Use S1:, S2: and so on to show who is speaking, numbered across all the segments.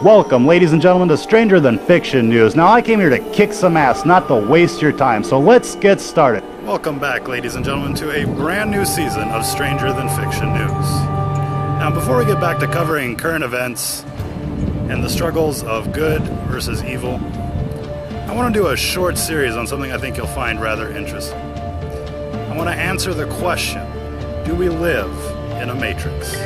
S1: Welcome, ladies and gentlemen, to Stranger Than Fiction News. Now, I came here to kick some ass, not to waste your time, so let's get started. Welcome back, ladies and gentlemen, to a brand new season of Stranger Than Fiction News. Now, before we get back to covering current events and the struggles of good versus evil, I want to do a short series on something I think you'll find rather interesting. I want to answer the question, do we live in a matrix?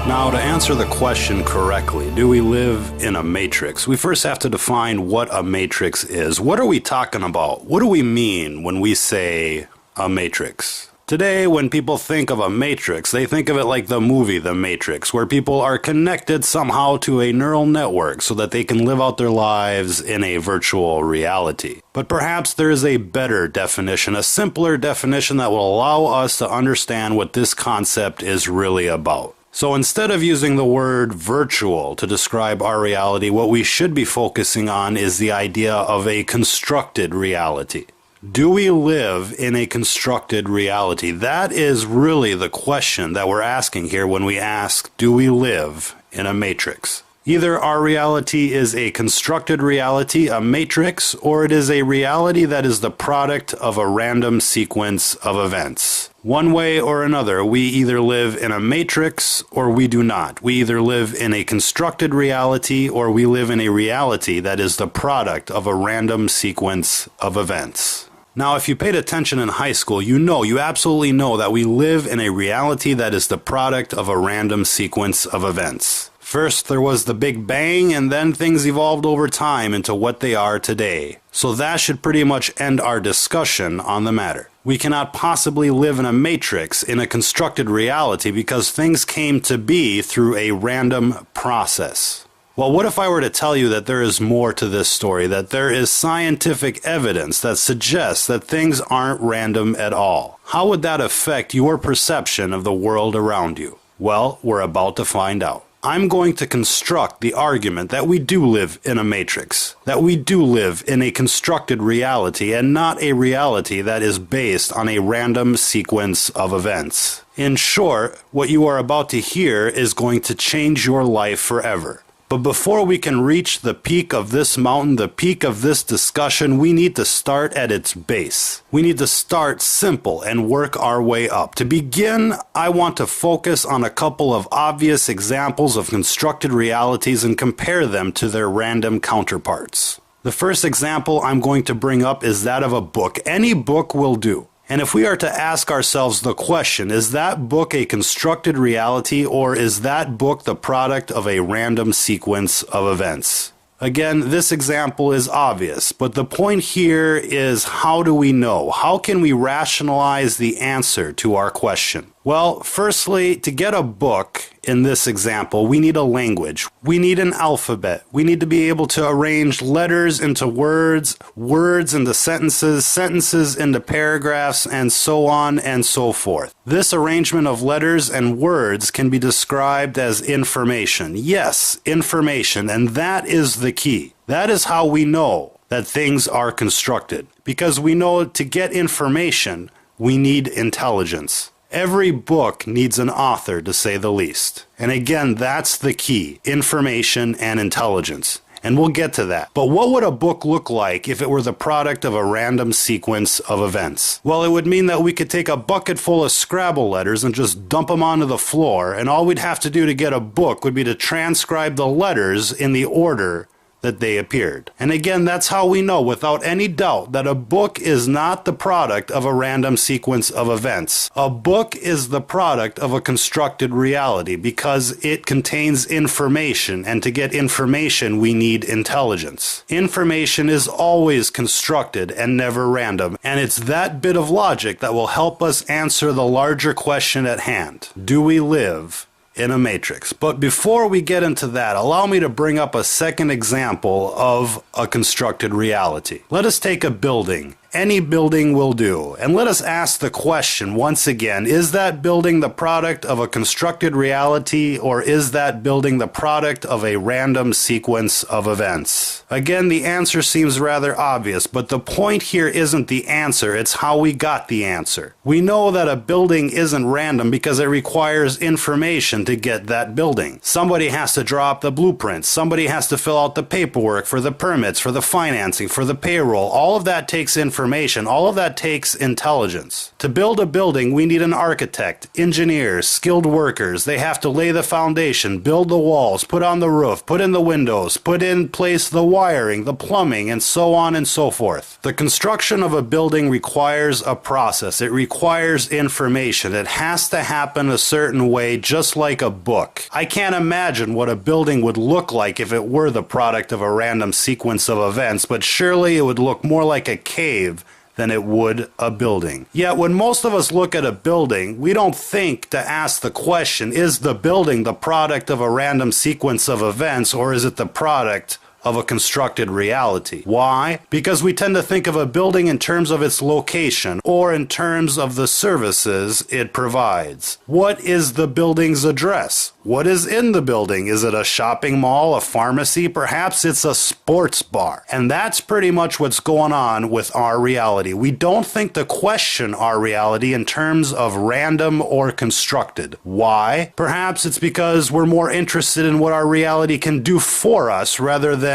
S1: Now, to answer the question correctly, do we live in a matrix? We first have to define what a matrix is. What are we talking about? What do we mean when we say a matrix? Today, when people think of a matrix, they think of it like the movie The Matrix, where people are connected somehow to a neural network so that they can live out their lives in a virtual reality. But perhaps there is a better definition, a simpler definition that will allow us to understand what this concept is really about. So instead of using the word virtual to describe our reality, what we should be focusing on is the idea of a constructed reality. Do we live in a constructed reality? That is really the question that we're asking here when we ask, do we live in a matrix? Either our reality is a constructed reality, a matrix, or it is a reality that is the product of a random sequence of events. One way or another, we either live in a matrix or we do not. We either live in a constructed reality or we live in a reality that is the product of a random sequence of events. Now, if you paid attention in high school, you absolutely know that we live in a reality that is the product of a random sequence of events. First, there was the Big Bang, and then things evolved over time into what they are today. So that should pretty much end our discussion on the matter. We cannot possibly live in a matrix in a constructed reality because things came to be through a random process. Well, what if I were to tell you that there is more to this story, that there is scientific evidence that suggests that things aren't random at all? How would that affect your perception of the world around you? Well, we're about to find out. I'm going to construct the argument that we do live in a matrix, that we do live in a constructed reality and not a reality that is based on a random sequence of events. In short, what you are about to hear is going to change your life forever. But before we can reach the peak of this mountain, the peak of this discussion, we need to start at its base. We need to start simple and work our way up. To begin, I want to focus on a couple of obvious examples of constructed realities and compare them to their random counterparts. The first example I'm going to bring up is that of a book. Any book will do. And if we are to ask ourselves the question, is that book a constructed reality or is that book the product of a random sequence of events? Again, this example is obvious, but the point here is how do we know? How can we rationalize the answer to our question? Well, firstly, to get a book in this example, we need a language. We need an alphabet. We need to be able to arrange letters into words, words into sentences, sentences into paragraphs, and so on and so forth. This arrangement of letters and words can be described as information. Yes, information, and that is the key. That is how we know that things are constructed. Because we know to get information, we need intelligence. Every book needs an author, to say the least. And again, that's the key, information and intelligence. And we'll get to that. But what would a book look like if it were the product of a random sequence of events? Well, it would mean that we could take a bucket full of Scrabble letters and just dump them onto the floor, and all we'd have to do to get a book would be to transcribe the letters in the order that they appeared. And again, that's how we know without any doubt that a book is not the product of a random sequence of events. A book is the product of a constructed reality because it contains information, and to get information we need intelligence. Information is always constructed and never random, and it's that bit of logic that will help us answer the larger question at hand. Do we live in a matrix? But before we get into that, allow me to bring up a second example of a constructed reality. Let us take a building, Any building will do. And let us ask the question once again, is that building the product of a constructed reality, or is that building the product of a random sequence of events? Again, the answer seems rather obvious, but the point here isn't the answer, it's how we got the answer. We know that a building isn't random because it requires information to get that building. Somebody has to draw up the blueprints, somebody has to fill out the paperwork for the permits, for the financing, for the payroll. All of that takes information. All of that takes intelligence. To build a building, we need an architect, engineers, skilled workers. They have to lay the foundation, build the walls, put on the roof, put in the windows, put in place the wiring, the plumbing, and so on and so forth. The construction of a building requires a process. It requires information. It has to happen a certain way, just like a book. I can't imagine what a building would look like if it were the product of a random sequence of events, but surely it would look more like a cave than it would a building. Yet when most of us look at a building, we don't think to ask the question, is the building the product of a random sequence of events, or is it the product of a constructed reality? Why? Because we tend to think of a building in terms of its location or in terms of the services it provides. What is the building's address? What is in the building? Is it a shopping mall, a pharmacy? Perhaps it's a sports bar. And that's pretty much what's going on with our reality. We don't think to question our reality in terms of random or constructed. Why? Perhaps it's because we're more interested in what our reality can do for us rather than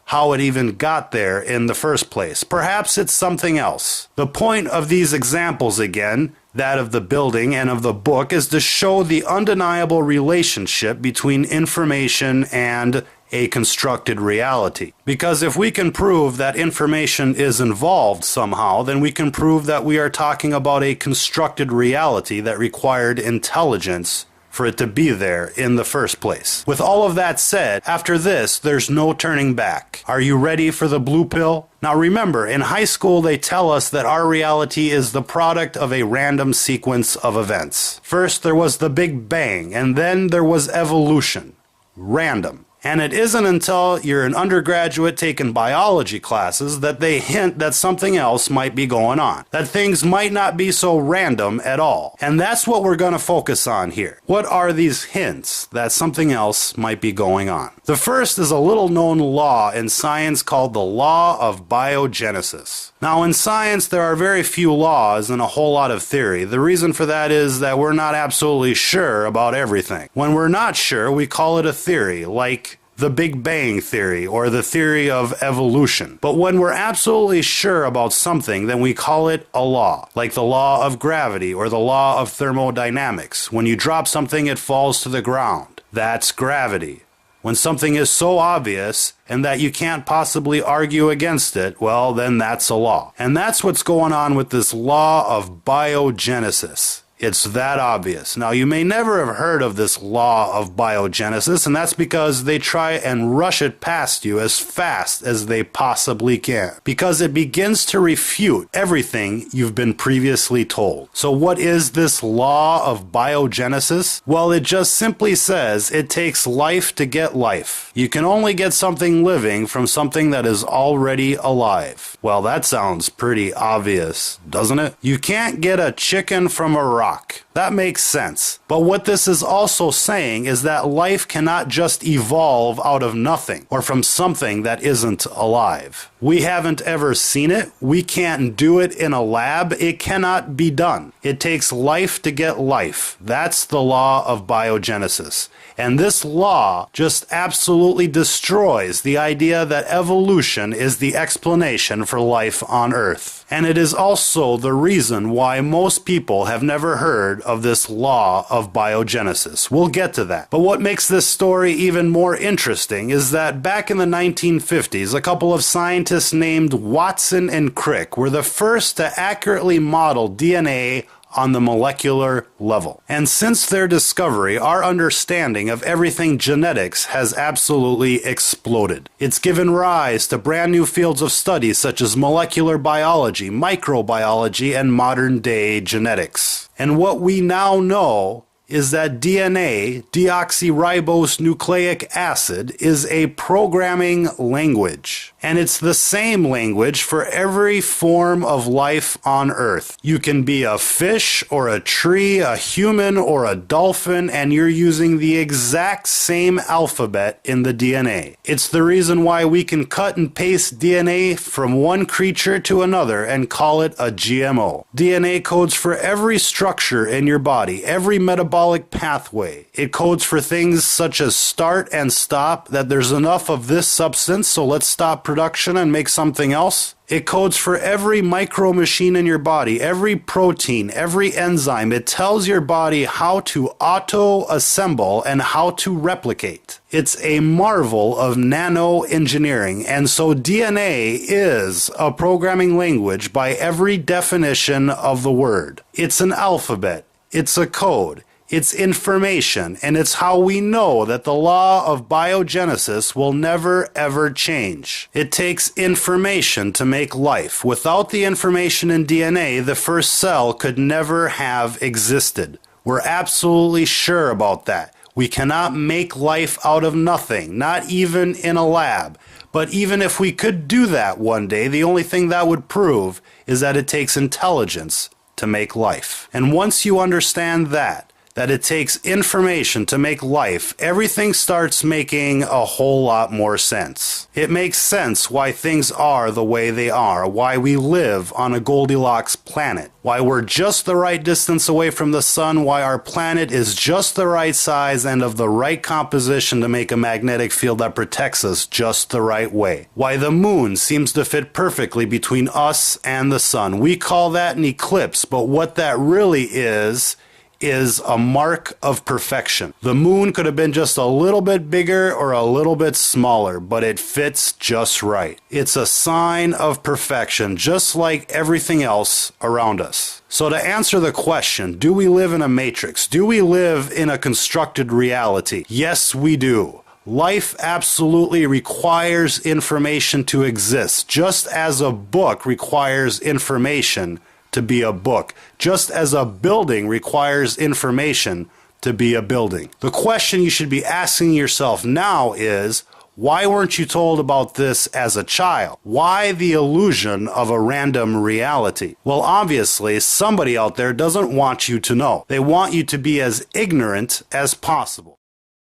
S1: how it even got there in the first place. Perhaps it's something else. The point of these examples, again, that of the building and of the book, is to show the undeniable relationship between information and a constructed reality. Because if we can prove that information is involved somehow, then we can prove that we are talking about a constructed reality that required intelligence for it to be there in the first place. With all of that said, after this, there's no turning back. Are you ready for the blue pill? Now remember, in high school they tell us that our reality is the product of a random sequence of events. First there was the Big Bang, and then there was evolution. Random. And it isn't until you're an undergraduate taking biology classes that they hint that something else might be going on. That things might not be so random at all. And that's what we're going to focus on here. What are these hints that something else might be going on? The first is a little known law in science called the law of biogenesis. Now in science there are very few laws and a whole lot of theory. The reason for that is that we're not absolutely sure about everything. When we're not sure, we call it a theory, like the Big Bang theory or the theory of evolution. But when we're absolutely sure about something, then we call it a law, like the law of gravity or the law of thermodynamics. When you drop something, it falls to the ground. That's gravity. When something is so obvious and that you can't possibly argue against it, well, then that's a law. And that's what's going on with this law of biogenesis. It's that obvious. Now, you may never have heard of this law of biogenesis, and that's because they try and rush it past you as fast as they possibly can, because it begins to refute everything you've been previously told. So what is this law of biogenesis? Well, it just simply says it takes life to get life. You can only get something living from something that is already alive. Well, that sounds pretty obvious, doesn't it? You can't get a chicken from a rock. That makes sense. But what this is also saying is that life cannot just evolve out of nothing or from something that isn't alive. We haven't ever seen it. We can't do it in a lab. It cannot be done. It takes life to get life. That's the law of biogenesis. And this law just absolutely destroys the idea that evolution is the explanation for life on Earth. And it is also the reason why most people have never heard of this law of biogenesis. We'll get to that. But what makes this story even more interesting is that back in the 1950s, a couple of scientists named Watson and Crick were the first to accurately model DNA on the molecular level. And since their discovery, our understanding of everything genetics has absolutely exploded. It's given rise to brand new fields of study such as molecular biology, microbiology, and modern day genetics. And what we now know is that DNA, deoxyribose nucleic acid, is a programming language. And it's the same language for every form of life on Earth. You can be a fish or a tree, a human or a dolphin, and you're using the exact same alphabet in the DNA. It's the reason why we can cut and paste DNA from one creature to another and call it a GMO. DNA codes for every structure in your body, every metabolic pathway. It codes for things such as start and stop, that there's enough of this substance, so let's stop production and make something else. It codes for every micro machine in your body, every protein, every enzyme. It tells your body how to auto-assemble and how to replicate. It's a marvel of nano-engineering, and so DNA is a programming language by every definition of the word. It's an alphabet. It's a code. It's information, and it's how we know that the law of biogenesis will never ever change. It takes information to make life. Without the information in DNA, the first cell could never have existed. We're absolutely sure about that. We cannot make life out of nothing, not even in a lab. But even if we could do that one day, the only thing that would prove is that it takes intelligence to make life. And once you understand that it takes information to make life, everything starts making a whole lot more sense. It makes sense why things are the way they are, why we live on a Goldilocks planet, why we're just the right distance away from the sun, why our planet is just the right size and of the right composition to make a magnetic field that protects us just the right way, why the moon seems to fit perfectly between us and the sun. We call that an eclipse, but what that really is a mark of perfection. The moon could have been just a little bit bigger or a little bit smaller, but it fits just right. It's a sign of perfection, just like everything else around us. So to answer the question, do we live in a matrix? Do we live in a constructed reality? Yes, we do. Life absolutely requires information to exist, just as a book requires information to be a book, just as a building requires information to be a building. The question you should be asking yourself now is, why weren't you told about this as a child? Why the illusion of a random reality? Well, obviously, somebody out there doesn't want you to know. They want you to be as ignorant as possible.